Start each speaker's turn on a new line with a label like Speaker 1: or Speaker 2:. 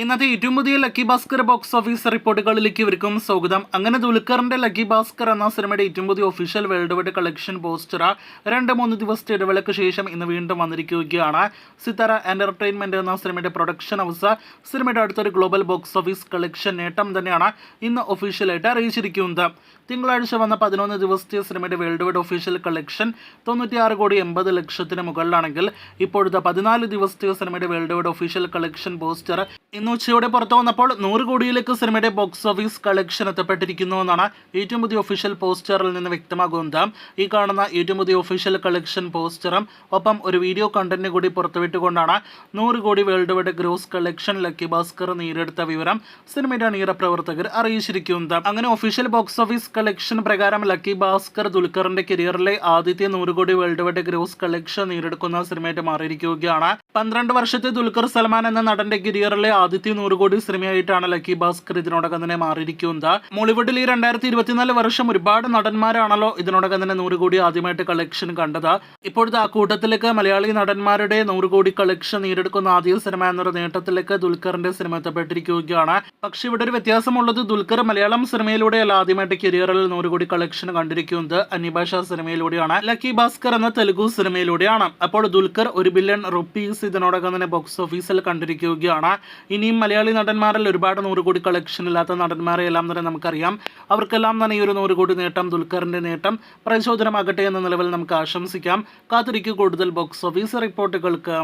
Speaker 1: ഇന്നത്തെ ഏറ്റവും പുതിയ ലക്കി ഭാസ്കർ ബോക്സ് ഓഫീസ് റിപ്പോർട്ടുകളിലേക്ക് ഇവർക്കും സ്വാഗതം. അങ്ങനെ ദുൽഖറിന്റെ ലക്കി ഭാസ്കർ എന്ന സിനിമയുടെ ഏറ്റവും പുതിയ official world wide collection poster 2-3 ദിവസത്തെ ഇടവേളയ്ക്ക് ശേഷം ഇന്ന് വീണ്ടും വന്നിരിക്കുകയാണ്. സിത്താര എന്റർടൈൻമെന്റ് എന്ന സിനിമയുടെ പ്രൊഡക്ഷൻ ഹൗസ് സിനിമയുടെ അടുത്തൊരു ഗ്ലോബൽ ബോക്സ് ഓഫീസ് കളക്ഷൻ നേട്ടം തന്നെയാണ് ഇന്ന് ഒഫീഷ്യലായിട്ട് അറിയിച്ചിരിക്കുന്നത്. തിങ്കളാഴ്ച വന്ന 11 ദിവസത്തെ സിനിമയുടെ വേൾഡ് വൈഡ് ഒഫീഷ്യൽ കളക്ഷൻ 96,80,00,000 മുകളിലാണെങ്കിൽ ഇപ്പോഴത്തെ 14 ദിവസത്തെ സിനിമയുടെ world wide official collection poster ഇന്ന് ഉച്ചയോടെ പുറത്തു വന്നപ്പോൾ 100 കോടിയിലേക്ക് സിനിമയുടെ ബോക്സ് ഓഫീസ് കളക്ഷൻ എത്തപ്പെട്ടിരിക്കുന്നു എന്നാണ് ഏറ്റവും പുതിയ ഒഫീഷ്യൽ പോസ്റ്ററിൽ നിന്ന് വ്യക്തമാകുന്നത്. ഈ കാണുന്ന ഏറ്റവും പുതിയ ഒഫീഷ്യൽ കളക്ഷൻ പോസ്റ്ററും ഒപ്പം ഒരു വീഡിയോ കണ്ടന്റ് കൂടി പുറത്തുവിട്ടുകൊണ്ടാണ് 100 കോടി world wide gross collection lucky Bhaskar നേടിയെടുത്ത വിവരം സിനിമയുടെ അണിയറ പ്രവർത്തകർ അറിയിച്ചിരിക്കുന്നത്. അങ്ങനെ ഒഫീഷ്യൽ ബോക്സ് ഓഫീസ് കളക്ഷൻ പ്രകാരം ലക്കി ഭാസ്കർ ദുൽഖറിന്റെ കരിയറിലെ ആദ്യത്തെ 100 കോടി വേൾഡ് വൈഡ് ഗ്രോസ് കളക്ഷൻ നേടിയെടുക്കുന്ന സിനിമയായിട്ട് മാറിയിരിക്കുകയാണ്. 12 വർഷത്തെ ദുൽഖർ സൽമാൻ എന്ന നടന്റെ കരിയറിലെ ആദ്യത്തെ 100 കോടി സിനിമയായിട്ടാണ് ലക്കി ഭാസ്കർ ഇതിനോടകം തന്നെ മാറിയിരിക്കുന്നത്. മോളിവുഡിൽ ഈ 2024 വർഷം ഒരുപാട് നടന്മാരാണല്ലോ ഇതിനോടകം തന്നെ 100 കോടി ആദ്യമായിട്ട് കളക്ഷൻ കണ്ടത്. ഇപ്പോഴത്തെ ആ കൂട്ടത്തിലേക്ക് മലയാളി നടന്മാരുടെ 100 കോടി കളക്ഷൻ നേടിയെടുക്കുന്ന ആദ്യ സിനിമ എന്നൊരു നേട്ടത്തിലേക്ക് ദുൽഖറിന്റെ സിനിമ എത്തപ്പെട്ടിരിക്കുകയാണ്. പക്ഷെ ഇവിടെ ഒരു വ്യത്യാസമുള്ളത് ദുൽഖർ മലയാളം സിനിമയിലൂടെയല്ല ആദ്യമായിട്ട് കരിയറിൽ 100 കോടി കളക്ഷൻ കണ്ടിരിക്കുന്നത് അന്യഭാഷാ സിനിമയിലൂടെയാണ്. ലക്കി ഭാസ്കർ എന്ന തെലുഗു സിനിമയിലൂടെയാണ്. അപ്പോൾ ദുൽഖർ 1 ബില്യൺ റുപ്പീസ് ഇതിനോടകം തന്നെ ബോക്സ് ഓഫീസിൽ കണ്ടിരിക്കുകയാണ്. ഇനിയും മലയാളി നടന്മാരിൽ ഒരുപാട് 100 കോടി കളക്ഷൻ ഇല്ലാത്ത നടന്മാരെ എല്ലാം തന്നെ നമുക്കറിയാം. അവർക്കെല്ലാം തന്നെ ഈ ഒരു 100 കോടി നേട്ടം ദുൽഖറിന്റെ നേട്ടം പ്രചോദനമാകട്ടെ എന്ന നിലവിൽ നമുക്ക് ആശംസിക്കാം. കാത്തിരിക്കൂ കൂടുതൽ ബോക്സ് ഓഫീസ് റിപ്പോർട്ടുകൾക്ക്.